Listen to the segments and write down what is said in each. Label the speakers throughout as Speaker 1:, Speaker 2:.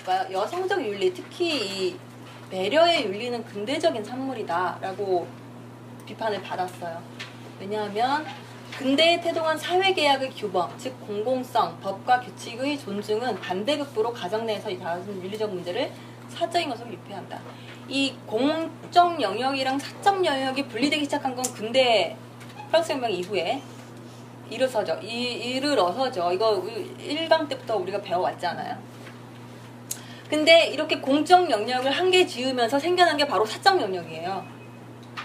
Speaker 1: 볼까요? 여성적 윤리, 특히 이 배려의 윤리는 근대적인 산물이다라고 비판을 받았어요. 왜냐하면 근대에 태동한 사회계약의 규범, 즉 공공성, 법과 규칙의 존중은 반대급부로 가정 내에서 다른 윤리적 문제를 사적인 것으로 유폐한다. 이 공적 영역이랑 사적 영역이 분리되기 시작한 건 근대 프랑스 혁명 이후에 이르러서죠. 이거 1강 때부터 우리가 배워왔잖아요. 근데 이렇게 공적 영역을 한 개 지으면서 생겨난 게 바로 사적 영역이에요.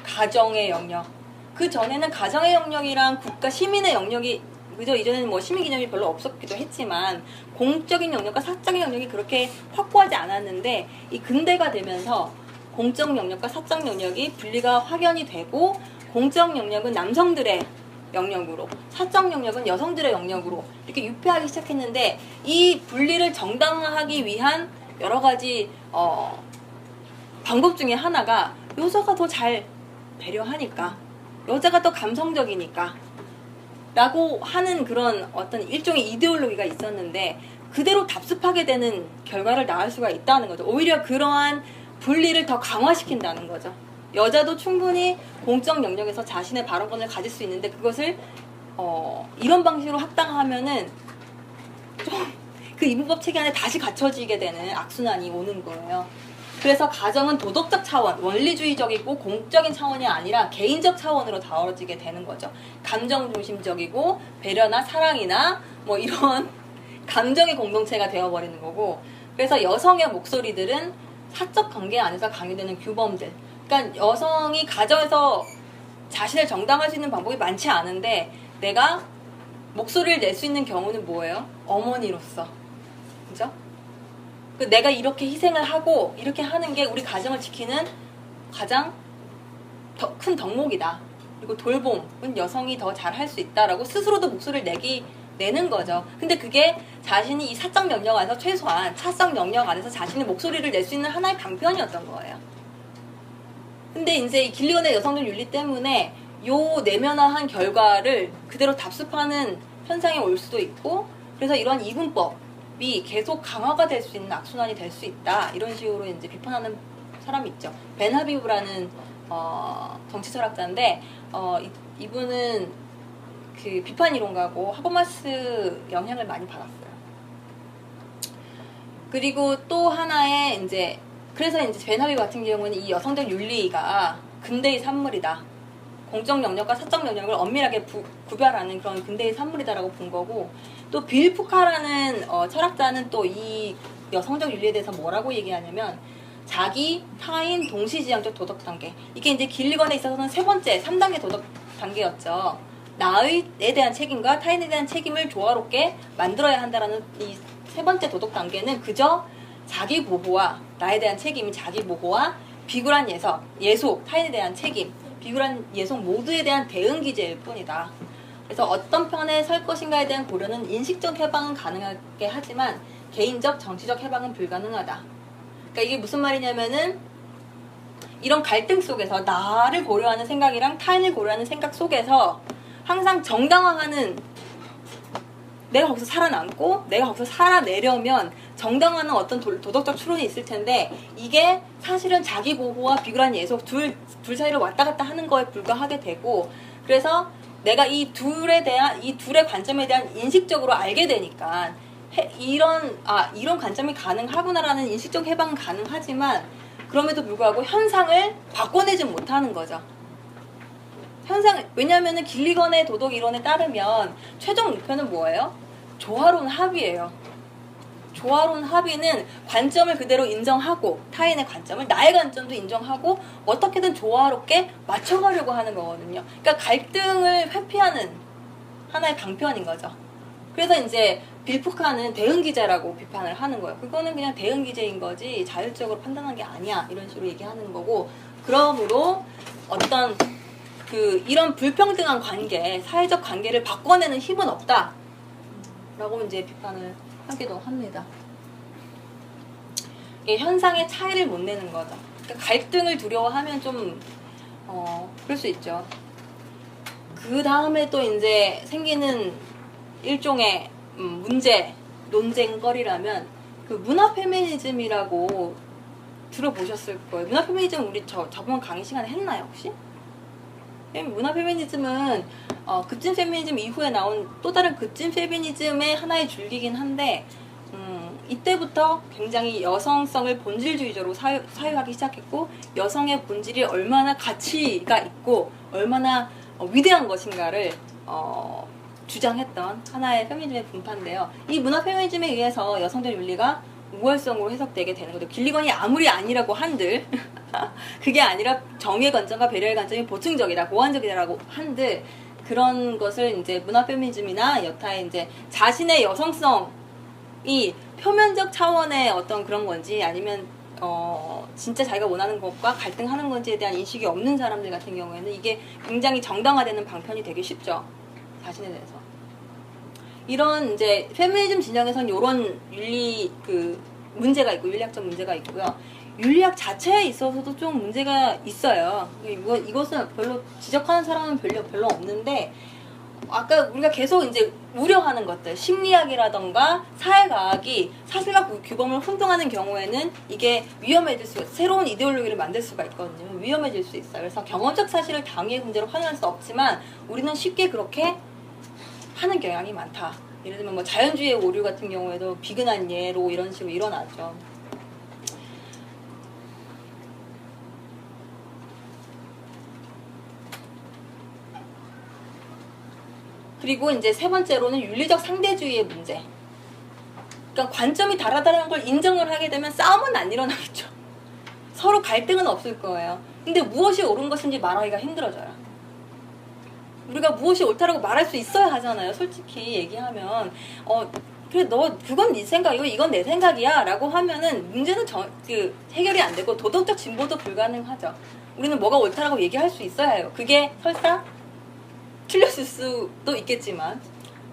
Speaker 1: 가정의 영역. 그 전에는 가정의 영역이랑 국가 시민의 영역이 그죠? 이전에는 뭐 시민 개념이 별로 없었기도 했지만 공적인 영역과 사적인 영역이 그렇게 확고하지 않았는데 이 근대가 되면서 공적 영역과 사적 영역이 분리가 확연이 되고 공적 영역은 남성들의 영역으로 사적 영역은 여성들의 영역으로 이렇게 유폐하기 시작했는데 이 분리를 정당화하기 위한 여러 가지 방법 중에 하나가 여자가 더 잘 배려하니까 여자가 더 감성적이니까 라고 하는 그런 어떤 일종의 이데올로기가 있었는데 그대로 답습하게 되는 결과를 낳을 수가 있다는 거죠. 오히려 그러한 분리를 더 강화시킨다는 거죠. 여자도 충분히 공적 영역에서 자신의 발언권을 가질 수 있는데 그것을 이런 방식으로 합당하면은 좀 그 이분법 체계 안에 다시 갇혀지게 되는 악순환이 오는 거예요. 그래서 가정은 도덕적 차원, 원리주의적이고 공적인 차원이 아니라 개인적 차원으로 다뤄지게 되는 거죠. 감정 중심적이고 배려나 사랑이나 뭐 이런 감정의 공동체가 되어버리는 거고 그래서 여성의 목소리들은 사적 관계 안에서 강요되는 규범들 그러니까 여성이 가정에서 자신을 정당할 수 있는 방법이 많지 않은데 내가 목소리를 낼 수 있는 경우는 뭐예요? 어머니로서 그죠? 내가 이렇게 희생을 하고 이렇게 하는 게 우리 가정을 지키는 가장 큰 덕목이다. 그리고 돌봄은 여성이 더 잘 할 수 있다라고 스스로도 목소리를 내는 거죠. 근데 그게 자신이 이 사적 영역 안에서 최소한 사적 영역 안에서 자신의 목소리를 낼 수 있는 하나의 방편이었던 거예요. 근데 이제 이 길리건의 여성적 윤리 때문에 요 내면화한 결과를 그대로 답습하는 현상이 올 수도 있고 그래서 이런 이분법이 계속 강화가 될 수 있는 악순환이 될 수 있다 이런 식으로 이제 비판하는 사람이 있죠. 벤 하비브라는 정치 철학자인데 이분은 그 비판 이론가고 하버마스 영향을 많이 받았어요. 그리고 또 하나의 이제 그래서 이제 벤 하비브 같은 경우는 이 여성적 윤리가 근대의 산물이다. 공적 영역과 사적 영역을 엄밀하게 구별하는 그런 근대의 산물이다라고 본 거고 또 빌 푸카라는 철학자는 또 이 여성적 윤리에 대해서 뭐라고 얘기하냐면 자기, 타인, 동시지향적 도덕 단계 이게 이제 길리건에 있어서는 세 번째 3단계 도덕 단계였죠. 나에 대한 책임과 타인에 대한 책임을 조화롭게 만들어야 한다라는 이 세 번째 도덕 단계는 그저 자기 보호와 나에 대한 책임이 자기 보호와 비굴한 예속, 타인에 대한 책임 비굴한 예속 모두에 대한 대응 기제일 뿐이다. 그래서 어떤 편에 설 것인가에 대한 고려는 인식적 해방은 가능하게 하지만 개인적, 정치적 해방은 불가능하다. 그러니까 이게 무슨 말이냐면은 이런 갈등 속에서 나를 고려하는 생각이랑 타인을 고려하는 생각 속에서 항상 정당화하는 내가 거기서 살아남고 내가 거기서 살아내려면 정당화하는 어떤 도덕적 추론이 있을 텐데 이게 사실은 자기 보호와 비굴한 예속 둘 사이를 왔다 갔다 하는 거에 불과하게 되고 그래서 내가 이 둘의 관점에 대한 인식적으로 알게 되니까 이런 관점이 가능하구나라는 인식적 해방은 가능하지만 그럼에도 불구하고 현상을 바꿔내지 못하는 거죠. 왜냐하면 길리건의 도덕 이론에 따르면 최종 목표는 뭐예요? 조화로운 합의예요. 조화로운 합의는 관점을 그대로 인정하고 타인의 관점을 나의 관점도 인정하고 어떻게든 조화롭게 맞춰가려고 하는 거거든요. 그러니까 갈등을 회피하는 하나의 방편인 거죠. 그래서 이제 빌 푸카는 대응기제라고 비판을 하는 거예요. 그거는 그냥 대응기제인 거지 자율적으로 판단한 게 아니야 이런 식으로 얘기하는 거고 그러므로 어떤 이런 불평등한 관계, 사회적 관계를 바꿔내는 힘은 없다 라고 이제 비판을 하기도 합니다. 이게 현상의 차이를 못 내는 거죠. 그러니까 갈등을 두려워하면 좀 그럴 수 있죠. 그 다음에 또 이제 생기는 일종의 문제, 논쟁거리라면 그 문화 페미니즘이라고 들어보셨을 거예요. 문화 페미니즘 우리 저번 강의 시간에 했나요 혹시? 문화 페미니즘은 급진 페미니즘 이후에 나온 또 다른 급진 페미니즘의 하나의 줄기긴 한데 이때부터 굉장히 여성성을 본질주의적으로 사유하기 시작했고 여성의 본질이 얼마나 가치가 있고 얼마나 위대한 것인가를 주장했던 하나의 페미니즘의 분파인데요. 이 문화 페미니즘에 의해서 여성적 윤리가 우월성으로 해석되게 되는 거죠. 길리건이 아무리 아니라고 한들 그게 아니라 정의의 관점과 배려의 관점이 보충적이다, 보완적이다라고 한들 그런 것을 이제 문화 페미니즘이나 여타의 이제 자신의 여성성이 표면적 차원의 어떤 그런 건지 아니면 진짜 자기가 원하는 것과 갈등하는 건지에 대한 인식이 없는 사람들 같은 경우에는 이게 굉장히 정당화되는 방편이 되기 쉽죠. 자신에 대해서. 이런 이제 페미니즘 진영에서는 이런 윤리 문제가 있고 윤리학적 문제가 있고요. 윤리학 자체에 있어서도 좀 문제가 있어요. 이것은 별로 지적하는 사람은 별로 없는데 아까 우리가 계속 이제 우려하는 것들 심리학이라던가 사회과학이 사실과 규범을 혼동하는 경우에는 이게 위험해질 수 새로운 이데올로기를 만들 수가 있거든요. 위험해질 수 있어요. 그래서 경험적 사실을 당위의 문제로 환원할 수 없지만 우리는 쉽게 그렇게 하는 경향이 많다. 예를 들면 뭐 자연주의의 오류 같은 경우에도 비근한 예로 이런 식으로 일어나죠. 그리고 이제 세 번째로는 윤리적 상대주의의 문제. 그러니까 관점이 다르다는 걸 인정을 하게 되면 싸움은 안 일어나겠죠. 서로 갈등은 없을 거예요. 근데 무엇이 옳은 것인지 말하기가 힘들어져요. 우리가 무엇이 옳다라고 말할 수 있어야 하잖아요. 솔직히 얘기하면 그래 너 그건 네 생각이고 이건 내 생각이야 라고 하면은 문제는 해결이 안 되고 도덕적 진보도 불가능하죠. 우리는 뭐가 옳다라고 얘기할 수 있어야 해요. 그게 설사 틀렸을 수도 있겠지만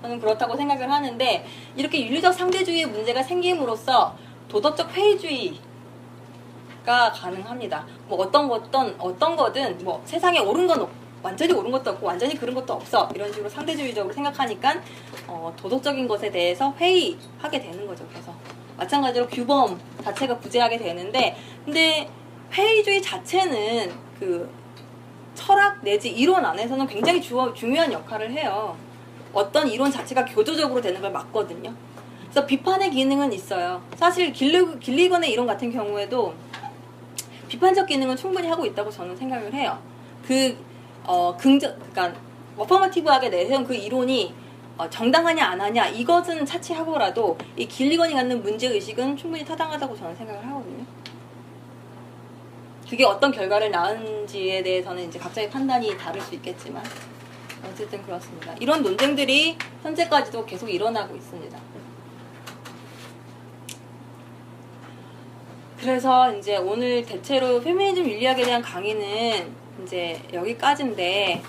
Speaker 1: 저는 그렇다고 생각을 하는데 이렇게 윤리적 상대주의의 문제가 생김으로써 도덕적 회의주의가 가능합니다. 뭐 어떤 거든 뭐 세상에 옳은 건 완전히 옳은 것도 없고 완전히 그런 것도 없어 이런 식으로 상대주의적으로 생각하니까 도덕적인 것에 대해서 회의하게 되는 거죠. 그래서 마찬가지로 규범 자체가 부재하게 되는데 근데 회의주의 자체는 그 철학 내지 이론 안에서는 굉장히 중요한 역할을 해요. 어떤 이론 자체가 교조적으로 되는 걸 막거든요. 그래서 비판의 기능은 있어요. 사실 길리건의 이론 같은 경우에도 비판적 기능은 충분히 하고 있다고 저는 생각을 해요. 그러니까 어퍼머티브하게 내세운 그 이론이 정당하냐 안 하냐 이것은 차치하고라도 이 길리건이 갖는 문제의식은 충분히 타당하다고 저는 생각을 하거든요. 그게 어떤 결과를 낳은지에 대해서는 이제 각자의 판단이 다를 수 있겠지만 어쨌든 그렇습니다. 이런 논쟁들이 현재까지도 계속 일어나고 있습니다. 그래서 이제 오늘 대체로 페미니즘 윤리학에 대한 강의는 이제 여기까지인데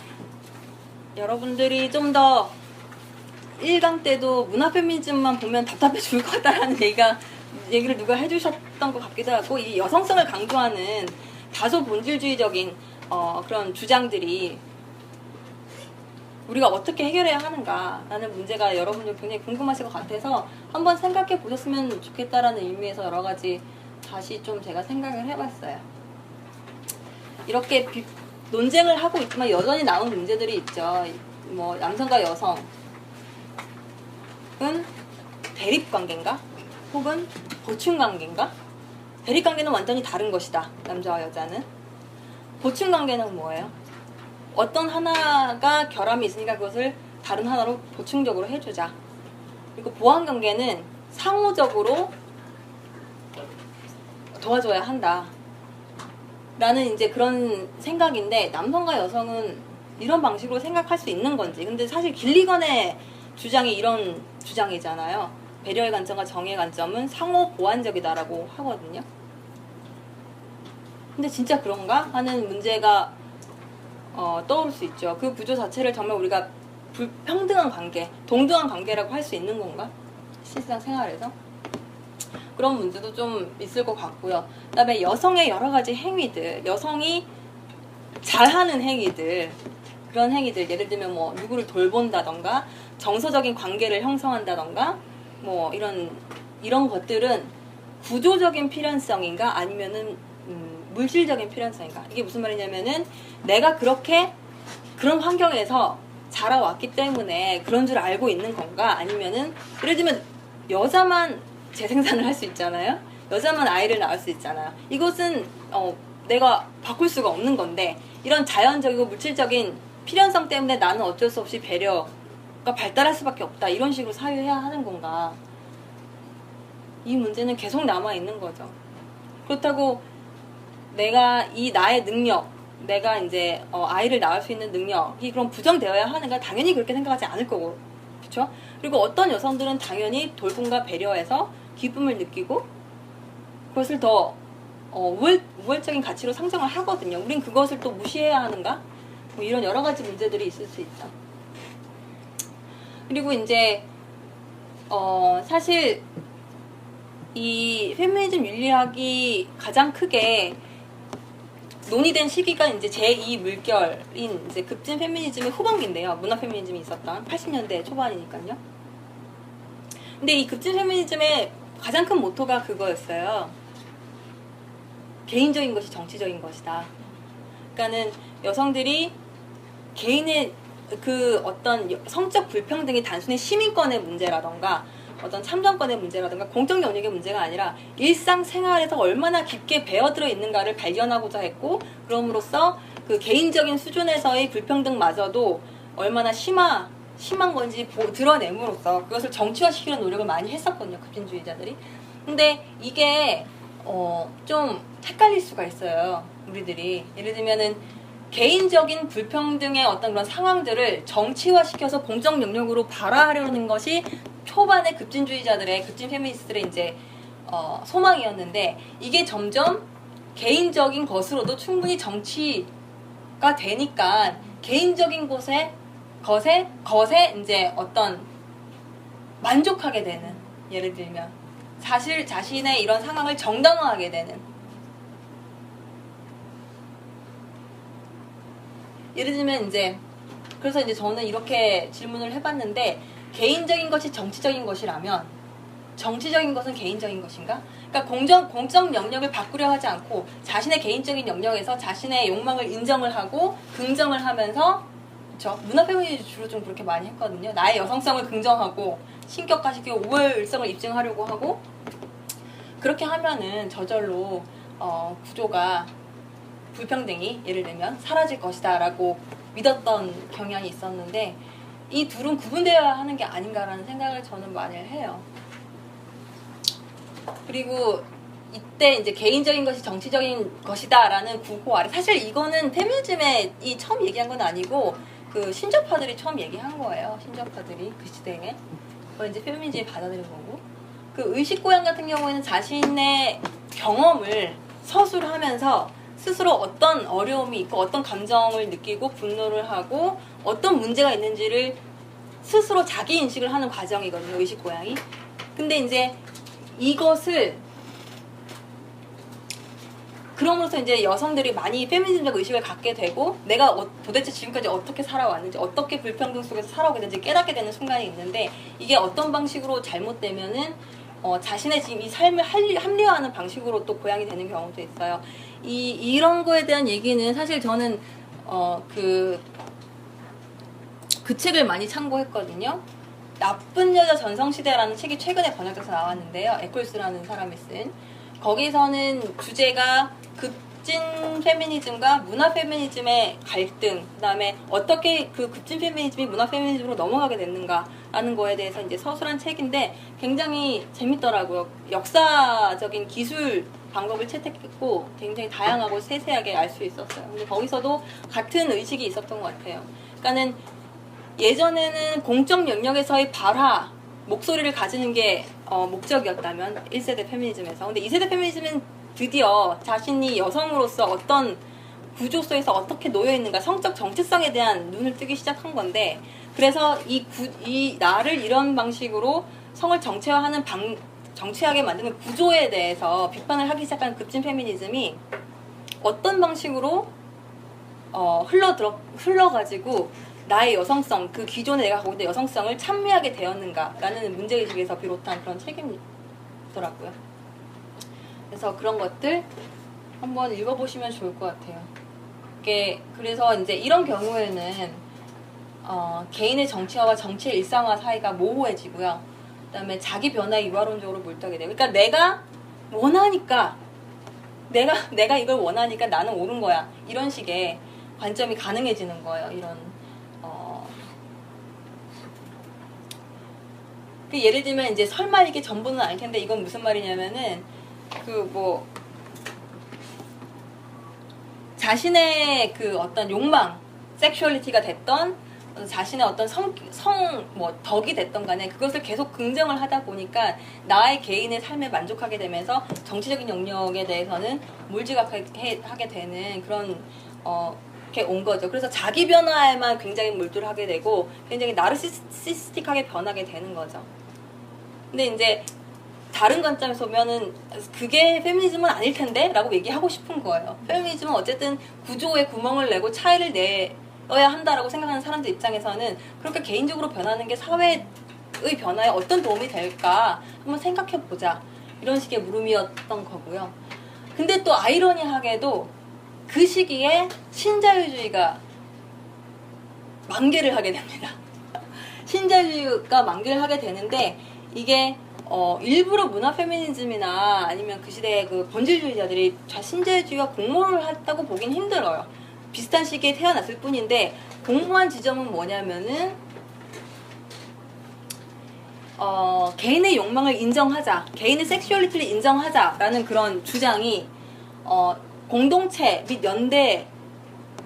Speaker 1: 여러분들이 좀 더 1강 때도 문화 페미니즘만 보면 답답해 죽을 것 같다라는 얘기를 누가 해주셨던 것 같기도 하고 이 여성성을 강조하는 다소 본질주의적인 그런 주장들이 우리가 어떻게 해결해야 하는가라는 문제가 여러분들 굉장히 궁금하실 것 같아서 한번 생각해 보셨으면 좋겠다라는 의미에서 여러 가지 다시 좀 제가 생각을 해봤어요. 이렇게 논쟁을 하고 있지만 여전히 나온 문제들이 있죠. 뭐 남성과 여성은 대립관계인가? 혹은 보충관계인가? 대립관계는 완전히 다른 것이다. 남자와 여자는. 보충관계는 뭐예요? 어떤 하나가 결함이 있으니까 그것을 다른 하나로 보충적으로 해주자. 그리고 보완관계는 상호적으로 도와줘야 한다. 라는 이제 그런 생각인데 남성과 여성은 이런 방식으로 생각할 수 있는 건지. 근데 사실 길리건의 주장이 이런 주장이잖아요. 배려의 관점과 정의의 관점은 상호 보완적이다라고 하거든요. 근데 진짜 그런가? 하는 문제가 떠오를 수 있죠. 그 구조 자체를 정말 우리가 불평등한 관계, 동등한 관계라고 할 수 있는 건가? 실상 생활에서? 그런 문제도 좀 있을 것 같고요. 그 다음에 여성의 여러 가지 행위들, 여성이 잘하는 행위들, 그런 행위들, 예를 들면 뭐 누구를 돌본다던가 정서적인 관계를 형성한다던가 뭐 이런 것들은 구조적인 필연성인가 아니면은 물질적인 필연성인가. 이게 무슨 말이냐면은 내가 그렇게 그런 환경에서 자라왔기 때문에 그런 줄 알고 있는 건가, 아니면은 예를 들면 여자만 재생산을 할 수 있잖아요. 여자만 아이를 낳을 수 있잖아요. 이것은 내가 바꿀 수가 없는 건데, 이런 자연적이고 물질적인 필연성 때문에 나는 어쩔 수 없이 배려가 발달할 수밖에 없다, 이런 식으로 사유해야 하는 건가. 이 문제는 계속 남아있는 거죠. 그렇다고 내가 이 나의 능력, 내가 이제 아이를 낳을 수 있는 능력이 그럼 부정되어야 하는가? 당연히 그렇게 생각하지 않을 거고, 그렇죠? 그리고 어떤 여성들은 당연히 돌봄과 배려에서 기쁨을 느끼고 그것을 더 우월적인 가치로 상정을 하거든요. 우린 그것을 또 무시해야 하는가? 뭐 이런 여러 가지 문제들이 있을 수 있죠. 그리고 이제 사실 이 페미니즘 윤리학이 가장 크게 논의된 시기가 이제 제2 물결인 이제 급진 페미니즘의 후반기인데요. 문화 페미니즘이 있었던 80년대 초반이니까요. 근데 이 급진 페미니즘의 가장 큰 모토가 그거였어요. 개인적인 것이 정치적인 것이다. 그러니까는 여성들이 개인의 그 어떤 성적 불평등이 단순히 시민권의 문제라던가 어떤 참정권의 문제라든가 공적 영역의 문제가 아니라 일상생활에서 얼마나 깊게 배어들어 있는가를 발견하고자 했고, 그럼으로써 그 개인적인 수준에서의 불평등마저도 얼마나 심한 건지 드러냄으로써 그것을 정치화시키는 노력을 많이 했었거든요, 급진주의자들이. 근데 이게 좀 헷갈릴 수가 있어요, 우리들이. 예를 들면은 개인적인 불평등의 어떤 그런 상황들을 정치화시켜서 공적 영역으로 발화하려는 것이 초반의 급진주의자들의, 급진 페미니스트들의 이제 소망이었는데, 이게 점점 개인적인 것으로도 충분히 정치가 되니까 개인적인 것에 이제 어떤 만족하게 되는, 예를 들면 자신의 이런 상황을 정당화하게 되는, 예를 들면 이제 그래서 이제 저는 이렇게 질문을 해봤는데, 개인적인 것이 정치적인 것이라면 정치적인 것은 개인적인 것인가? 그러니까 공적 영역을 바꾸려 하지 않고 자신의 개인적인 영역에서 자신의 욕망을 인정을 하고 긍정을 하면서, 그렇죠? 문화 페미니즘이 주로 좀 그렇게 많이 했거든요. 나의 여성성을 긍정하고 신격화시키고 우월성을 입증하려고 하고, 그렇게 하면은 저절로 구조가, 불평등이 예를 들면 사라질 것이다 라고 믿었던 경향이 있었는데, 이 둘은 구분되어야 하는 게 아닌가라는 생각을 저는 많이 해요. 그리고 이때 이제 개인적인 것이 정치적인 것이다 라는 구호 아래, 사실 이거는 페미니즘에 처음 얘기한 건 아니고 그 신조파들이 처음 얘기한 거예요. 신조파들이 그 시대에. 그걸 이제 페미니즘이 받아들인 거고, 그 의식고양 같은 경우에는 자신의 경험을 서술을 하면서 스스로 어떤 어려움이 있고 어떤 감정을 느끼고 분노를 하고 어떤 문제가 있는지를 스스로 자기 인식을 하는 과정이거든요, 의식고양이. 근데 이제 이것을 그럼으로써 이제 여성들이 많이 페미니즘적 의식을 갖게 되고, 내가 도대체 지금까지 어떻게 살아왔는지, 어떻게 불평등 속에서 살아오게 되는지 깨닫게 되는 순간이 있는데, 이게 어떤 방식으로 잘못되면은 자신의 지금 이 삶을 합리화하는 방식으로 또 고양이 되는 경우도 있어요. 이런 거에 대한 얘기는 사실 저는 그 책을 많이 참고했거든요. 나쁜 여자 전성시대라는 책이 최근에 번역돼서 나왔는데요. 에콜스라는 사람이 쓴. 거기서는 주제가 급진 페미니즘과 문화 페미니즘의 갈등, 그다음에 어떻게 그 급진 페미니즘이 문화 페미니즘으로 넘어가게 됐는가라는 거에 대해서 이제 서술한 책인데 굉장히 재밌더라고요. 역사적인 기술 방법을 채택했고 굉장히 다양하고 세세하게 알 수 있었어요. 근데 거기서도 같은 의식이 있었던 것 같아요. 그러니까는 예전에는 공적 영역에서의 발화, 목소리를 가지는 게 목적이었다면 1세대 페미니즘에서, 근데 2세대 페미니즘은 드디어 자신이 여성으로서 어떤 구조 속에서 어떻게 놓여있는가, 성적 정체성에 대한 눈을 뜨기 시작한 건데, 그래서 이 나를 이런 방식으로 성을 정치하게 만드는 구조에 대해서 비판을 하기 시작한 급진 페미니즘이 어떤 방식으로 흘러가지고 나의 여성성, 그 기존에 내가 갖고 있는 여성성을 찬미하게 되었는가라는 문제의식에서 비롯한 그런 책임이더라고요. 그래서 그런 것들 한번 읽어보시면 좋을 것 같아요. 그래서 이제 이런 경우에는 개인의 정치화와 정치의 일상화 사이가 모호해지고요. 그다음에 자기 변화에 유화론적으로 몰두하게 돼요. 그러니까 내가 원하니까 내가 이걸 원하니까 나는 옳은 거야. 이런 식의 관점이 가능해지는 거예요. 이런 예를 들면 이제 설마 이게 전부는 아닐 텐데 이건 무슨 말이냐면은 자신의 그 어떤 욕망, 섹슈얼리티가 됐던 자신의 어떤 덕이 됐던 간에 그것을 계속 긍정을 하다 보니까 나의 개인의 삶에 만족하게 되면서 정치적인 영역에 대해서는 몰지각하게 되는 그런 게 온 거죠. 그래서 자기 변화에만 굉장히 몰두를 하게 되고 굉장히 나르시스틱하게 변하게 되는 거죠. 근데 이제 다른 관점에서 보면은 그게 페미니즘은 아닐 텐데 라고 얘기하고 싶은 거예요. 페미니즘은 어쨌든 구조에 구멍을 내고 차이를 내어야 한다라고 생각하는 사람들 입장에서는 그렇게 개인적으로 변하는 게 사회의 변화에 어떤 도움이 될까 한번 생각해 보자, 이런 식의 물음이었던 거고요. 근데 또 아이러니하게도 그 시기에 신자유주의가 만개를 하게 됩니다. 신자유주의가 만개를 하게 되는데 이게 일부러 문화 페미니즘이나 아니면 그 시대의 그 본질주의자들이 신자유주의와 공모를 했다고 보긴 힘들어요. 비슷한 시기에 태어났을 뿐인데 공모한 지점은 뭐냐면은 개인의 욕망을 인정하자, 개인의 섹슈얼리티를 인정하자라는 그런 주장이 공동체 및 연대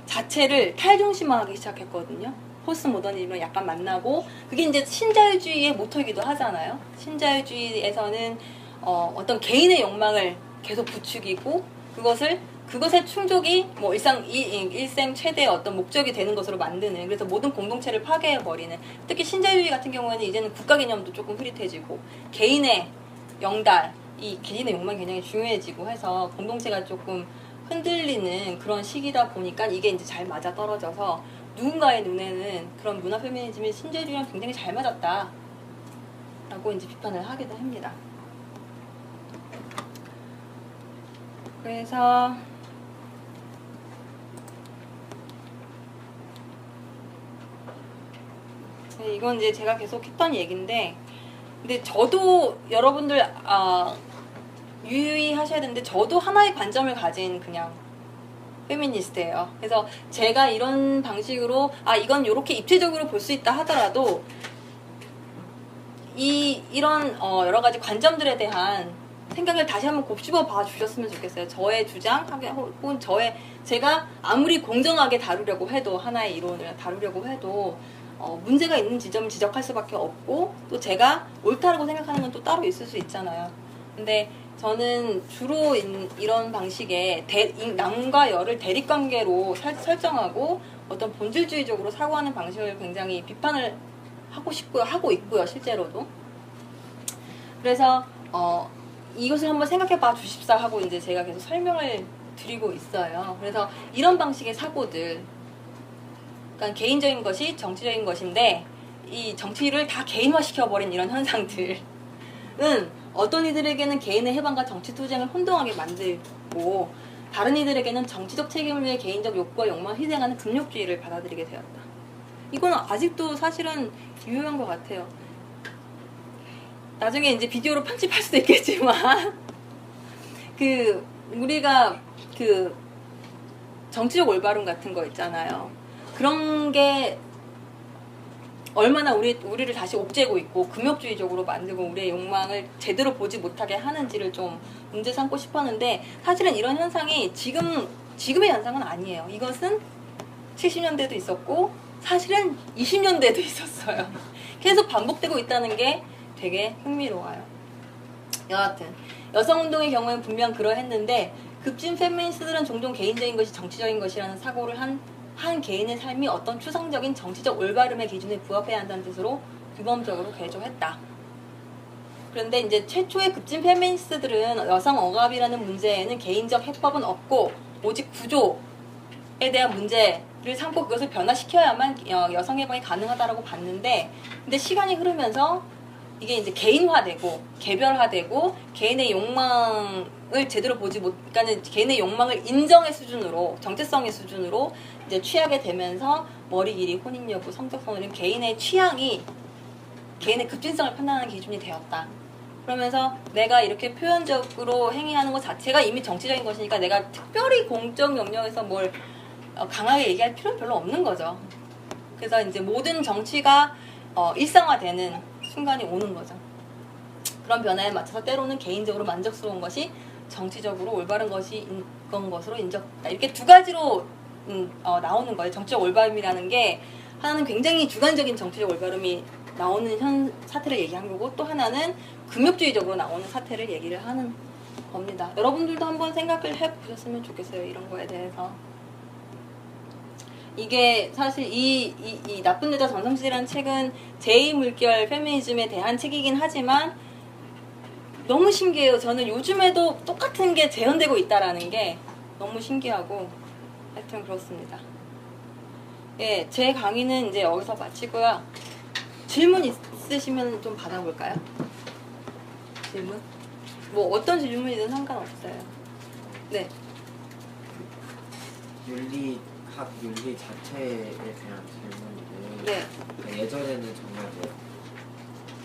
Speaker 1: 자체를 탈중심화하기 시작했거든요. 포스트 모더니즘을 약간 만나고, 그게 이제 신자유주의의 모토이기도 하잖아요. 신자유주의에서는 어떤 개인의 욕망을 계속 부추기고 그것의 충족이 뭐 일생 최대의 어떤 목적이 되는 것으로 만드는, 그래서 모든 공동체를 파괴해버리는, 특히 신자유주의 같은 경우에는 이제는 국가 개념도 조금 흐릿해지고 개인의 영달, 이 개인의 욕망이 굉장히 중요해지고 해서 공동체가 조금 흔들리는 그런 시기다 보니까 이게 이제 잘 맞아 떨어져서 누군가의 눈에는 그런 문화 페미니즘이 신자유주의랑 굉장히 잘 맞았다 라고 이제 비판을 하기도 합니다. 그래서 이건 이제 제가 계속 했던 얘기인데, 근데 저도 여러분들 유의하셔야 되는데, 저도 하나의 관점을 가진 그냥 페미니스트예요. 그래서 제가 이런 방식으로 이건 이렇게 입체적으로 볼 수 있다 하더라도 이런 여러 가지 관점들에 대한 생각을 다시 한번 곱씹어 봐 주셨으면 좋겠어요. 저의 주장 혹은 제가 아무리 공정하게 다루려고 해도, 하나의 이론을 다루려고 해도 문제가 있는 지점을 지적할 수밖에 없고, 또 제가 옳다라고 생각하는 건 또 따로 있을 수 있잖아요. 근데 저는 주로 이런 방식의 남과 여를 대립관계로 설정하고 어떤 본질주의적으로 사고하는 방식을 굉장히 비판을 하고 있고요, 실제로도. 그래서 이것을 한번 생각해 봐 주십사 하고 이제 제가 계속 설명을 드리고 있어요. 그래서 이런 방식의 사고들, 그러니까 개인적인 것이 정치적인 것인데 이 정치를 다 개인화시켜버린 이런 현상들은 어떤 이들에게는 개인의 해방과 정치 투쟁을 혼동하게 만들고, 다른 이들에게는 정치적 책임을 위해 개인적 욕구와 욕망을 희생하는 금욕주의를 받아들이게 되었다. 이건 아직도 사실은 유효한 것 같아요. 나중에 이제 비디오로 편집할 수도 있겠지만 우리가 정치적 올바름 같은 거 있잖아요. 그런 게 얼마나 우리를 다시 옥죄고 있고 금욕주의적으로 만들고 우리의 욕망을 제대로 보지 못하게 하는지를 좀 문제 삼고 싶었는데, 사실은 이런 현상이 지금의 현상은 아니에요. 이것은 70년대도 있었고 사실은 20년대도 있었어요. 계속 반복되고 있다는 게 되게 흥미로워요. 여하튼 여성운동의 경우에는 분명 그러했는데, 급진 페미니스트들은 종종 개인적인 것이 정치적인 것이라는 사고를 한 개인의 삶이 어떤 추상적인 정치적 올바름의 기준에 부합해야 한다는 뜻으로 규범적으로 개조했다. 그런데 이제 최초의 급진 페미니스트들은 여성 억압이라는 문제에는 개인적 해법은 없고 오직 구조에 대한 문제를 삼고 그것을 변화시켜야만 여성 해방이 가능하다라고 봤는데, 근데 시간이 흐르면서 이게 이제 개인화되고 개별화되고 개인의 욕망을 제대로 보지 못, 그러니까는 개인의 욕망을 인정의 수준으로 정체성의 수준으로 이제 취하게 되면서 머리 길이, 혼인 여부, 성적성 이런 개인의 취향이 개인의 급진성을 판단하는 기준이 되었다. 그러면서 내가 이렇게 표현적으로 행위하는 것 자체가 이미 정치적인 것이니까 내가 특별히 공적 영역에서 뭘 강하게 얘기할 필요는 별로 없는 거죠. 그래서 이제 모든 정치가 일상화되는 순간이 오는 거죠. 그런 변화에 맞춰서 때로는 개인적으로 만족스러운 것이 정치적으로 올바른 것으로 인정된다. 이렇게 두 가지로 나오는 거예요. 정치적 올바름이라는 게 하나는 굉장히 주관적인 정치적 올바름이 나오는 사태를 얘기한 거고 또 하나는 금욕주의적으로 나오는 사태를 얘기를 하는 겁니다. 여러분들도 한번 생각을 해보셨으면 좋겠어요. 이런 거에 대해서. 이게 사실 이 나쁜 여자 전성시대라는 책은 제2물결 페미니즘에 대한 책이긴 하지만 너무 신기해요. 저는 요즘에도 똑같은 게 재현되고 있다라는 게 너무 신기하고 하여튼 그렇습니다. 예, 제 강의는 이제 여기서 마치고요. 질문 있으시면 좀 받아볼까요? 질문? 뭐 어떤 질문이든 상관없어요. 네.
Speaker 2: 윤리학 윤리 자체에 대한 질문인데
Speaker 1: 네.
Speaker 2: 예전에는 정말 뭐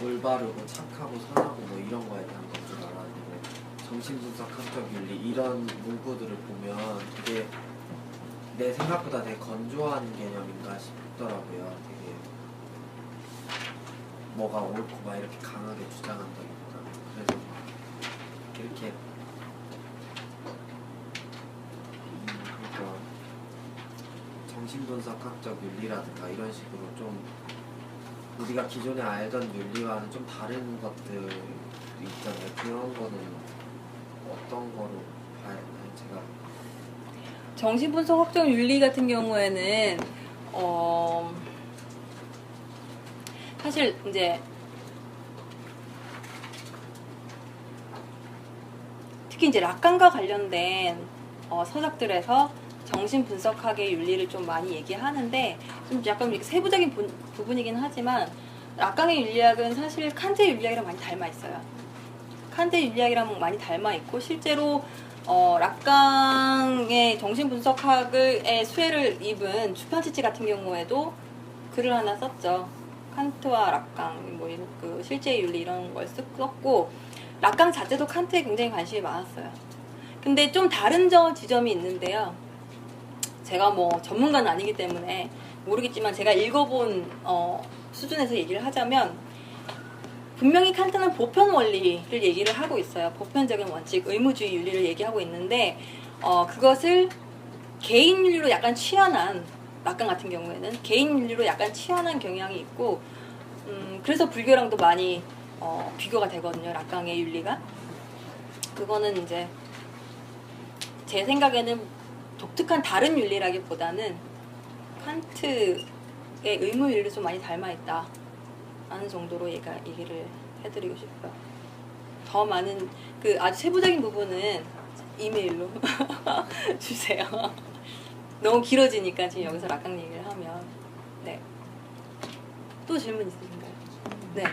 Speaker 2: 올바르고 착하고 선하고 뭐 이런 거에 대한 건 줄 알았는데 정신분석학적 윤리 이런 문구들을 보면 이게 내 생각보다 되게 건조한 개념인가 싶더라고요. 되게 뭐가 옳고 막 이렇게 강하게 주장한다기보다 그래서 이렇게 그러니까 정신분석학적 윤리라든가 이런 식으로 좀 우리가 기존에 알던 윤리와는 좀 다른 것들이 있잖아요. 그런 거는 어떤 거로 봐야 되나요? 제가
Speaker 1: 정신분석 확정 윤리 같은 경우에는 사실 이제 특히 이제 락강과 관련된 서적들에서 정신분석학의 윤리를 좀 많이 얘기하는데 좀 약간 이렇게 세부적인 부분이긴 하지만 락강의 윤리학은 사실 칸트의 윤리학이랑 많이 닮아 있어요. 칸트의 윤리학이랑 많이 닮아 있고 실제로 락강의 정신분석학의 수혜를 입은 주편치치 같은 경우에도 글을 하나 썼죠. 칸트와 락강, 뭐 그 실제의 윤리 이런 걸 썼고 락강 자체도 칸트에 굉장히 관심이 많았어요. 근데 좀 다른 지점이 있는데요. 제가 뭐 전문가는 아니기 때문에 모르겠지만 제가 읽어본 수준에서 얘기를 하자면 분명히 칸트는 보편 원리를 얘기를 하고 있어요. 보편적인 원칙, 의무주의 윤리를 얘기하고 있는데 그것을 개인 윤리로 약간 치환한 락강 같은 경우에는 개인 윤리로 약간 치환한 경향이 있고 그래서 불교랑도 많이 비교가 되거든요. 락강의 윤리가. 그거는 이제 제 생각에는 독특한 다른 윤리라기보다는 칸트의 의무 윤리를 좀 많이 닮아 있다 하는 정도로 얘기를 해드리고 싶어요. 더 많은 그 아주 세부적인 부분은 이메일로 주세요. 너무 길어지니까 지금 여기서 락강 얘기를 하면. 네. 또 질문 있으신가요? 네.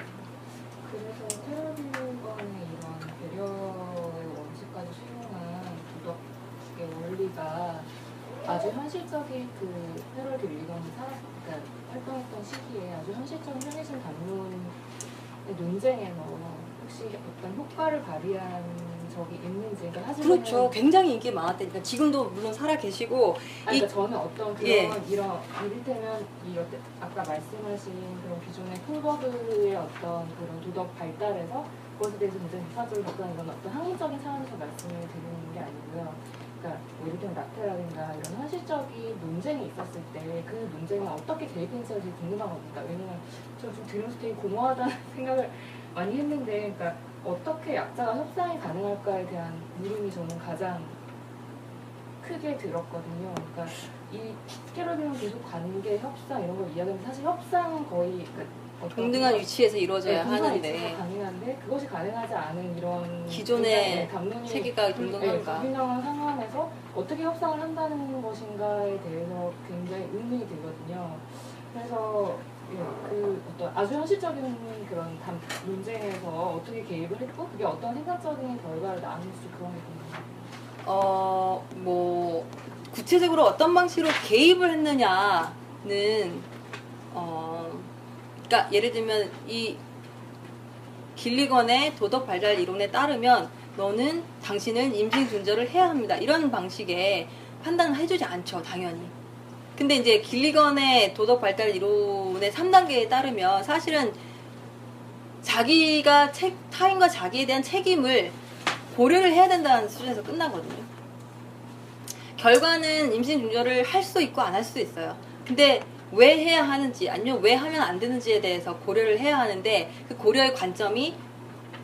Speaker 3: 그래서 테러리즘과의 이런 배려의 원칙까지 수용한 도덕의 원리가 아주 현실적인 그 테러를 일관히 그러니까 활동했던 시기에 아주 현실적인 페미니즘 담론의 논쟁에서 혹시 어떤 효과를 발휘한 적이 있는지. 그러니까 사실은
Speaker 1: 그렇죠. 굉장히 인기 많았다니까. 지금도 물론 살아 계시고.
Speaker 3: 그러니까 저는 어떤 그런
Speaker 1: 예.
Speaker 3: 이런 이를테면 아까 말씀하신 그런 기존의 콜버그의 어떤 그런 도덕 발달에서 그것에 대해서 굉장히 비판적으로 접근하는 건 어떤 학문적인 차원에서 말씀을 드리는 게 아니고요. 그러니까 뭐 이를테면 라테라든가 이런 현실적인 논쟁이 있었을 때 그 논쟁을 어떻게 개입했는지가 되게 궁금하거든요. 왜냐면 저 좀 들으면서 되게 공허하다는 생각을 많이 했는데, 그러니까 어떻게 약자가 협상이 가능할까에 대한 물음이 저는 가장 크게 들었거든요. 그러니까 이 캐러비는 계속 관계, 협상 이런 걸 이야기하면 사실 협상은 거의
Speaker 1: 동등한 위치에서 이루어져야
Speaker 3: 하는데
Speaker 1: 하는데
Speaker 3: 가능한데 그것이 가능하지 않은 이런
Speaker 1: 기존의
Speaker 3: 담론이
Speaker 1: 체계가 동등한가.
Speaker 3: 불균형한 상황에서 어떻게 협상을 한다는 것인가에 대해서 굉장히 의문이 들거든요. 그래서 그 어떤 아주 현실적인 그런 논쟁에서 어떻게 개입을 했고 그게 어떤 생산적인 결과를 낳았는지 그런 게 궁금해요.
Speaker 1: 뭐 구체적으로 어떤 방식으로 개입을 했느냐는 그러니까 예를 들면 이 길리건의 도덕 발달 이론에 따르면 너는 당신은 임신 중절을 해야 합니다. 이런 방식의 판단을 해주지 않죠, 당연히. 근데 이제 길리건의 도덕 발달 이론의 3단계에 따르면 사실은 자기가 타인과 자기에 대한 책임을 고려를 해야 된다는 수준에서 끝나거든요. 결과는 임신 중절을 할 수도 있고 안 할 수도 있어요. 근데 왜 해야 하는지 아니면 왜 하면 안 되는지에 대해서 고려를 해야 하는데 그 고려의 관점이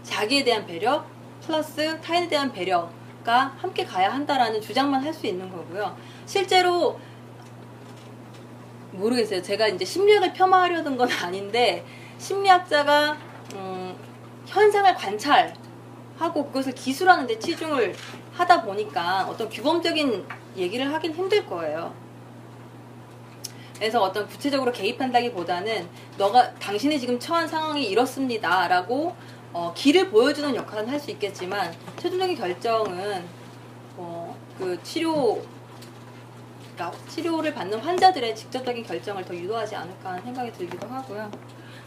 Speaker 1: 자기에 대한 배려 플러스 타인에 대한 배려가 함께 가야 한다라는 주장만 할 수 있는 거고요. 실제로 모르겠어요. 제가 이제 심리학을 폄하하려던 건 아닌데 심리학자가 현상을 관찰하고 그것을 기술하는 데 치중을 하다 보니까 어떤 규범적인 얘기를 하긴 힘들 거예요. 그래서 어떤 구체적으로 개입한다기보다는 당신이 지금 처한 상황이 이렇습니다 라고 길을 보여주는 역할은 할 수 있겠지만 최종적인 결정은 그 치료를 받는 환자들의 직접적인 결정을 더 유도하지 않을까 하는 생각이 들기도 하고요.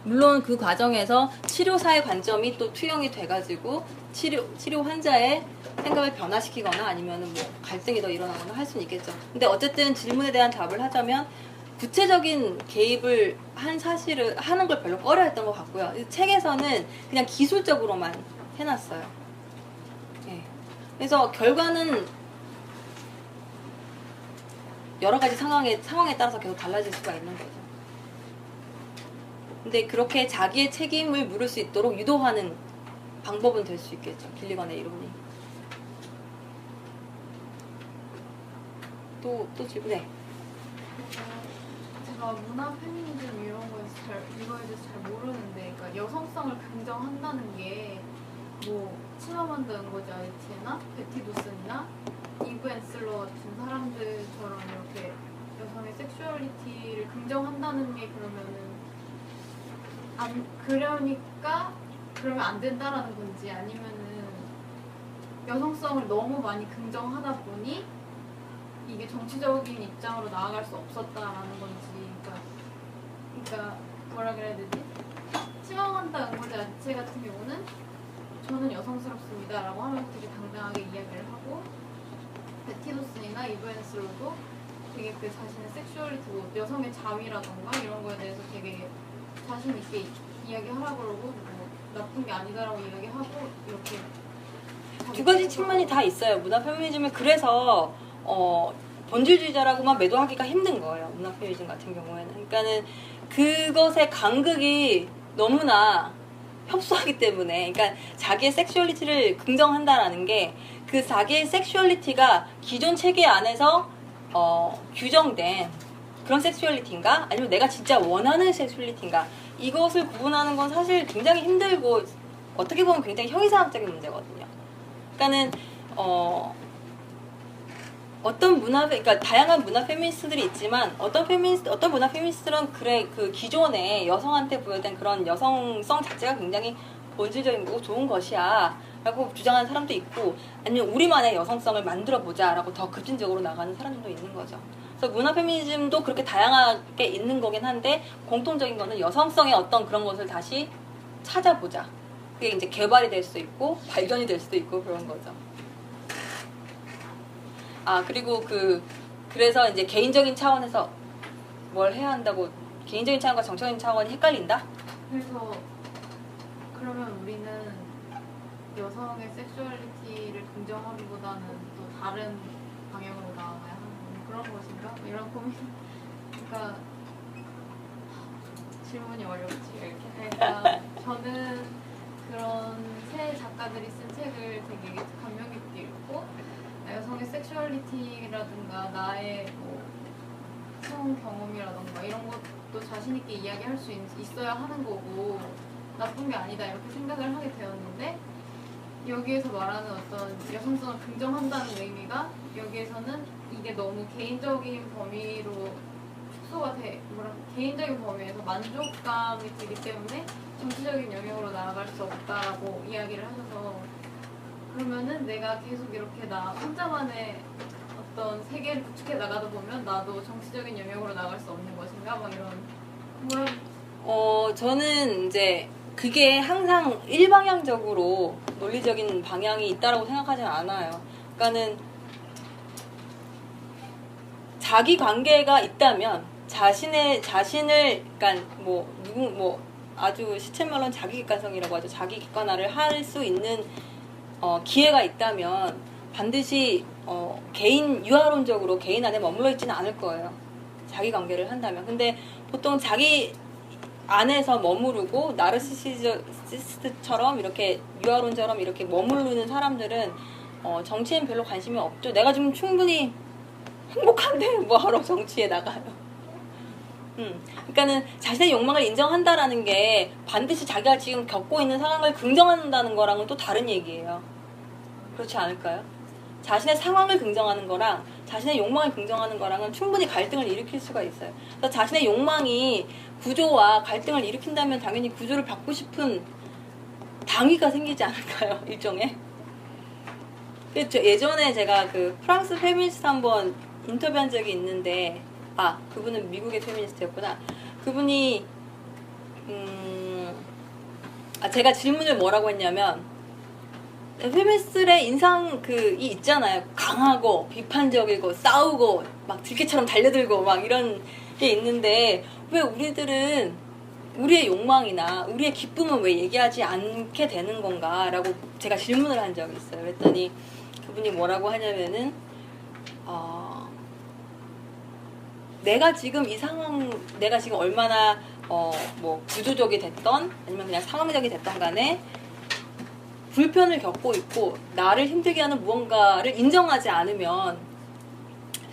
Speaker 1: 물론 그 과정에서 치료사의 관점이 또 투영이 돼가지고 치료 환자의 생각을 변화시키거나 아니면은 뭐 갈등이 더 일어나거나 할 수는 있겠죠. 근데 어쨌든 질문에 대한 답을 하자면 구체적인 개입을 한 사실을 하는 걸 별로 꺼려했던 것 같고요. 책에서는 그냥 기술적으로만 해놨어요. 예. 그래서 결과는 여러 가지 상황에 따라서 계속 달라질 수가 있는 거죠. 근데 그렇게 자기의 책임을 물을 수 있도록 유도하는 방법은 될 수 있겠죠. 길리건의 이론이. 또 질문. 네.
Speaker 4: 제가 문화 페미니즘 이런 이거에 대해서 잘 모르는데, 그러니까 여성성을 긍정한다는 게 뭐 치마만드 응고자이티나 베티 도슨이나 이브 앤슬러 같은 사람들처럼 이렇게 여성의 섹슈얼리티를 긍정한다는 게 그러면 안 된다라는 건지, 아니면은 여성성을 너무 많이 긍정하다 보니 이게 정치적인 입장으로 나아갈 수 없었다라는 건지. 그러니까 뭐라 그래야 되지? 치마만다 응고자 자체 같은 경우는 저는 여성스럽습니다 라고 하면서 되게 당당하게 이야기를 하고, 베티 도슨이나 이브 앤슬러도 되게 그 자신의 섹슈얼리티, 뭐 여성의 자위라던가 이런 거에 대해서 되게 자신 있게 이야기하라고 그러고, 뭐 나쁜 게 아니다라고 이야기하고, 이렇게
Speaker 1: 두 가지 측면이 다 있어요. 문화 페미니즘을 그래서 본질주의자라고만 매도하기가 힘든 거예요. 문화 페미니즘 같은 경우에는. 그러니까는 그것의 간극이 너무나 협소하기 때문에, 그러니까 자기의 섹슈얼리티를 긍정한다라는 게 그 자기의 섹슈얼리티가 기존 체계 안에서 규정된 그런 섹슈얼리티인가? 아니면 내가 진짜 원하는 섹슈얼리티인가? 이것을 구분하는 건 사실 굉장히 힘들고 어떻게 보면 굉장히 형이상학적인 문제거든요. 그러니까는 그러니까 다양한 문화 페미니스트들이 있지만 어떤 문화 페미니스트는 그 기존에 여성한테 부여된 그런 여성성 자체가 굉장히 본질적인 거고 좋은 것이야 라고 주장하는 사람도 있고, 아니면 우리만의 여성성을 만들어 보자 라고 더 급진적으로 나가는 사람들도 있는 거죠. 그래서 문화 페미니즘도 그렇게 다양하게 있는 거긴 한데 공통적인 거는 여성성의 어떤 그런 것을 다시 찾아보자. 그게 이제 개발이 될 수도 있고 발견이 될 수도 있고 그런 거죠. 그리고 그래서 이제 개인적인 차원에서 뭘 해야 한다고, 개인적인 차원과 정적인 차원이 헷갈린다?
Speaker 4: 그래서 그러면 우리는 여성의 섹슈얼리티를 긍정하기보다는 또 다른 방향으로 나아가야 하는 그런 것인가? 이런 고민. 그러니까 질문이 어렵지. 그러니까 저는 그런 새 작가들이 쓴 책을 되게 감명 깊게 읽고, 여성의 섹슈얼리티라든가 나의 뭐 성 경험이라든가 이런 것도 자신 있게 이야기할 수 있어야 하는 거고 나쁜 게 아니다 이렇게 생각을 하게 되었는데, 여기에서 말하는 어떤 여성성을 긍정한다는 의미가 여기에서는 이게 너무 개인적인 범위로 축소가 개인적인 범위에서 만족감이 들기 때문에 정치적인 영역으로 나아갈 수 없다라고 이야기를 하셔서 그러면은 내가 계속 이렇게 나 혼자만의 어떤 세계를 구축해 나가다 보면 나도 정치적인 영역으로 나갈 수 없는 것인가 막 이런
Speaker 1: 저는 이제 그게 항상 일방향적으로 논리적인 방향이 있다라고 생각하진 않아요. 그러니까는 자기 관계가 있다면 자신을 그러니까 아주 시체말로는 자기 객관성이라고 하죠. 자기 객관화를 할 수 있는 기회가 있다면 반드시 개인 유아론적으로 개인 안에 머물러 있지는 않을 거예요. 자기 관계를 한다면. 근데 보통 자기 안에서 머무르고 나르시시스트처럼 이렇게 유아론처럼 이렇게 머무르는 사람들은 정치엔 별로 관심이 없죠. 내가 지금 충분히 행복한데 뭐하러 정치에 나가요. 그러니까는 자신의 욕망을 인정한다라는 게 반드시 자기가 지금 겪고 있는 상황을 긍정한다는 거랑은 또 다른 얘기예요. 그렇지 않을까요? 자신의 상황을 긍정하는 거랑 자신의 욕망을 긍정하는 거랑은 충분히 갈등을 일으킬 수가 있어요. 그래서 자신의 욕망이 구조와 갈등을 일으킨다면 당연히 구조를 바꾸고 싶은 당위가 생기지 않을까요? 일종의. 예전에 제가 그 프랑스 페미니스트 한번 인터뷰한 적이 있는데 그분은 미국의 페미니스트였구나. 그분이 제가 질문을 뭐라고 했냐면 페미니스트의 인상 이 있잖아요. 강하고 비판적이고 싸우고 막 들개처럼 달려들고 막 이런 게 있는데 왜 우리들은 우리의 욕망이나 우리의 기쁨은 왜 얘기하지 않게 되는 건가 라고 제가 질문을 한 적이 있어요. 그랬더니 그분이 뭐라고 하냐면은 내가 지금 이 상황, 내가 지금 얼마나 구조적이 됐던 아니면 그냥 상황적이 됐던 간에 불편을 겪고 있고 나를 힘들게 하는 무언가를 인정하지 않으면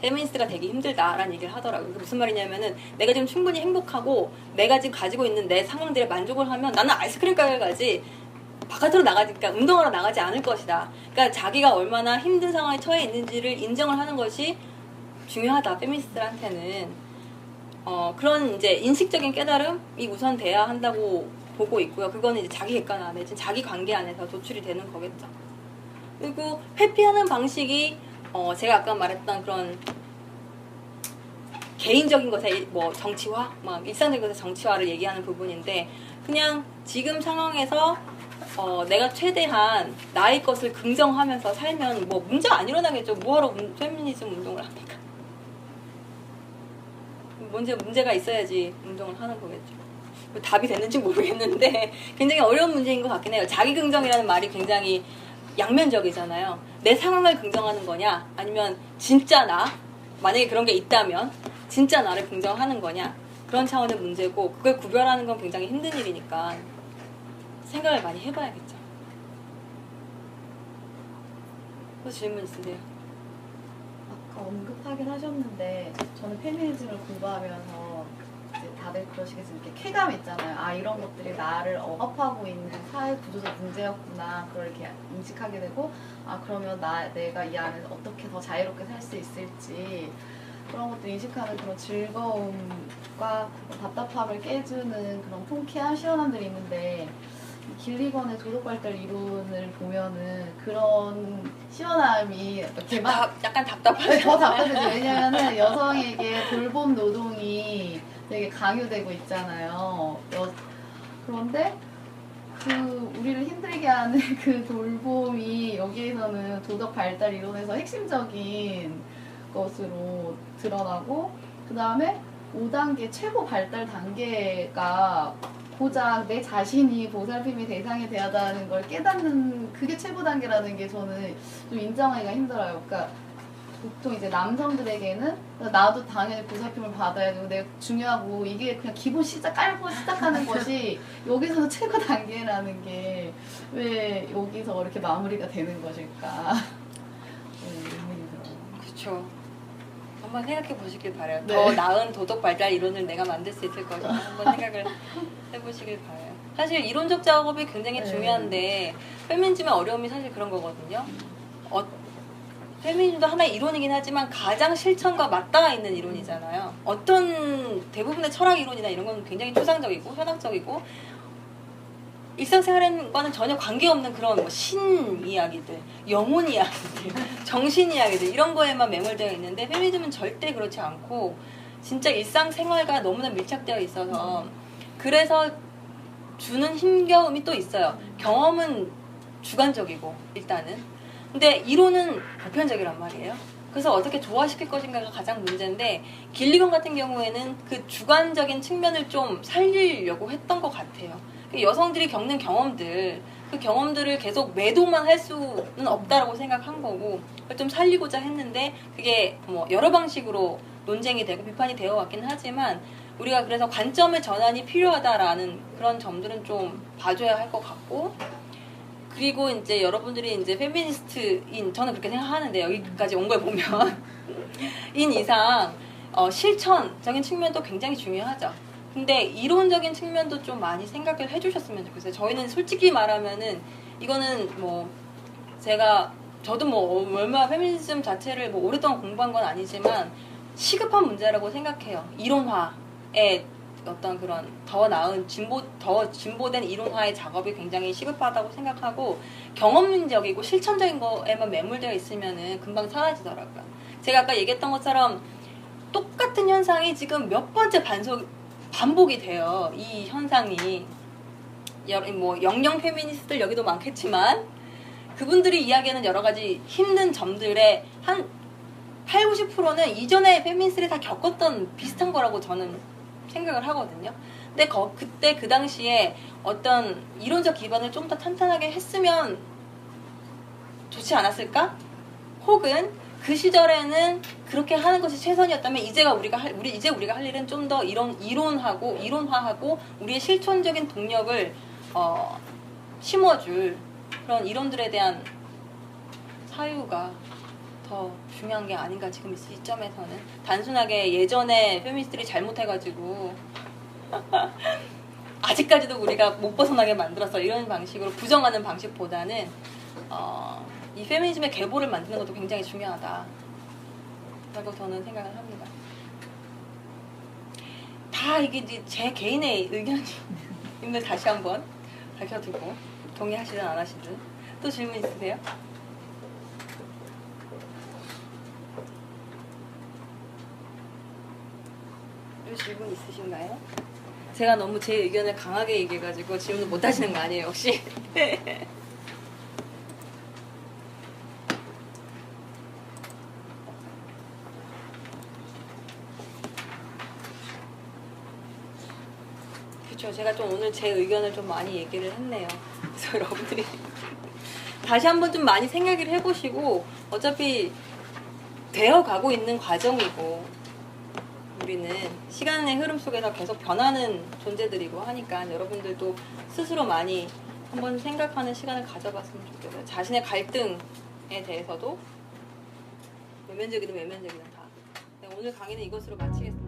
Speaker 1: 페미니스트가 되기 힘들다라는 얘기를 하더라고요. 무슨 말이냐면은 내가 지금 충분히 행복하고 내가 지금 가지고 있는 내 상황들에 만족을 하면 나는 아이스크림 가게 가지 바깥으로 그러니까 운동하러 나가지 않을 것이다. 그러니까 자기가 얼마나 힘든 상황에 처해 있는지를 인정을 하는 것이 중요하다. 페미니스트한테는 그런 이제 인식적인 깨달음이 우선 돼야 한다고 보고 있고요. 그거는 이제 자기 객관 안에, 자기 관계 안에서 도출이 되는 거겠죠. 그리고 회피하는 방식이 제가 아까 말했던 그런 개인적인 것에 정치화, 막 일상적인 것의 정치화를 얘기하는 부분인데 그냥 지금 상황에서 내가 최대한 나의 것을 긍정하면서 살면 문제가 안 일어나겠죠. 뭐하러 페미니즘 운동을 합니까? 문제가 있어야지 운동을 하는 거겠죠. 답이 됐는지 모르겠는데 굉장히 어려운 문제인 것 같긴 해요. 자기 긍정이라는 말이 굉장히 양면적이잖아요. 내 상황을 긍정하는 거냐 아니면 진짜 만약에 그런 게 있다면 진짜 나를 긍정하는 거냐 그런 차원의 문제고 그걸 구별하는 건 굉장히 힘든 일이니까 생각을 많이 해봐야겠죠. 또 질문 있으세요?
Speaker 5: 아까 언급하긴 하셨는데 저는 페미니즘을 공부하면서 이제 다들 그러시겠지만 이렇게 쾌감 있잖아요. 이런 것들이 나를 억압하고 있는 사회 구조적 문제였구나. 그걸 이렇게 인식하게 되고 그러면 내가 이 안에서 어떻게 더 자유롭게 살 수 있을지 그런 것들 인식하는 그런 즐거움과 답답함을 깨주는 그런 통쾌한 시원함들이 있는데 길리건의 도덕발달 이론을 보면은 그런 시원함이 이렇게
Speaker 1: 약간 답답하죠.
Speaker 5: 더 답답해요. 왜냐면은 여성에게 돌봄 노동이 되게 강요되고 있잖아요. 그런데 우리를 힘들게 하는 그 돌봄이 여기에서는 도덕 발달 이론에서 핵심적인 것으로 드러나고 그 다음에 5단계 최고 발달 단계가 고작 내 자신이 보살핌의 대상이 되어야하는 걸 깨닫는 그게 최고 단계라는 게 저는 좀 인정하기가 힘들어요. 그러니까 보통 이제 남성들에게는 나도 당연히 보살핌을 받아야 되고 내가 중요하고 이게 그냥 기본 깔고 시작하는 것이 여기서는 최고 단계라는 게 왜 여기서 이렇게 마무리가 되는 것일까? 의문이 들어요.
Speaker 1: 그렇죠. 한번 생각해 보시길 바라요.
Speaker 5: 네.
Speaker 1: 더 나은 도덕 발달 이론을 내가 만들 수 있을 것인가 한번 생각을 해보시길 바라요. 사실 이론적 작업이 굉장히
Speaker 5: 네.
Speaker 1: 중요한데 페미니즘의 어려움이 사실 그런 거거든요. 페미니즘도 하나의 이론이긴 하지만 가장 실천과 맞닿아 있는 이론이잖아요. 어떤 대부분의 철학 이론이나 이런 건 굉장히 추상적이고 현학적이고 일상생활과는 전혀 관계없는 그런 뭐 신 이야기들, 영혼 이야기들, 정신 이야기들 이런 거에만 매몰되어 있는데 페미니즘은 절대 그렇지 않고 진짜 일상생활과 너무나 밀착되어 있어서 그래서 주는 힘겨움이 또 있어요. 경험은 주관적이고 일단은 근데 이론은 보편적이란 말이에요. 그래서 어떻게 조화시킬 것인가가 가장 문제인데 길리건 같은 경우에는 그 주관적인 측면을 좀 살리려고 했던 것 같아요. 여성들이 겪는 경험들 그 경험들을 계속 매도만 할 수는 없다라고 생각한 거고 그걸 좀 살리고자 했는데 그게 뭐 여러 방식으로 논쟁이 되고 비판이 되어 왔긴 하지만 우리가 그래서 관점의 전환이 필요하다라는 그런 점들은 좀 봐줘야 할 것 같고 그리고 이제 여러분들이 이제 페미니스트인 저는 그렇게 생각하는데 여기까지 온 걸 보면 인 이상 실천적인 측면도 굉장히 중요하죠. 근데 이론적인 측면도 좀 많이 생각을 해주셨으면 좋겠어요. 저희는 솔직히 말하면은 이거는 뭐 저도 뭐 얼마 페미니즘 자체를 뭐 오랫동안 공부한 건 아니지만 시급한 문제라고 생각해요. 이론화의 어떤 그런 더 진보된 이론화의 작업이 굉장히 시급하다고 생각하고 경험적이고 실천적인 거에만 매몰되어 있으면은 금방 사라지더라고요. 제가 아까 얘기했던 것처럼 똑같은 현상이 지금 몇 번째 반복이 돼요. 이 현상이 뭐 영영 페미니스트들 여기도 많겠지만 그분들이 이야기하는 여러 가지 힘든 점들의 한 80~90%는 이전에 페미니스트들이 다 겪었던 비슷한 거라고 저는 생각을 하거든요. 근데 그때 그 당시에 어떤 이론적 기반을 좀 더 탄탄하게 했으면 좋지 않았을까? 혹은 그 시절에는 그렇게 하는 것이 최선이었다면 이제 우리가 할 일은 좀 더 이론화하고 우리의 실존적인 동력을 심어줄 그런 이론들에 대한 사유가 더 중요한 게 아닌가 지금 이 시점에서는 단순하게 예전에 페미니스트들이 잘못해가지고 아직까지도 우리가 못 벗어나게 만들었어 이런 방식으로 부정하는 방식보다는 이 페미니즘의 계보를 만드는 것도 굉장히 중요하다 라고 저는 생각을 합니다. 다 이게 이제 제 개인의 의견임을 다시 한번 밝혀두고 동의하시든 안 하시든 또 질문 있으세요? 질문 있으신가요? 제가 너무 제 의견을 강하게 얘기해가지고 질문을 못 하시는 거 아니에요 혹시? 그렇죠. 제가 좀 오늘 제 의견을 좀 많이 얘기를 했네요. 그래서 여러분들이 다시 한번 좀 많이 생각을 해보시고 어차피 되어가고 있는 과정이고 우리는 시간의 흐름 속에서 계속 변하는 존재들이고 하니까 여러분들도 스스로 많이 한번 생각하는 시간을 가져봤으면 좋겠어요. 자신의 갈등에 대해서도 외면적이든 외면적이든 다. 네, 오늘 강의는 이것으로 마치겠습니다.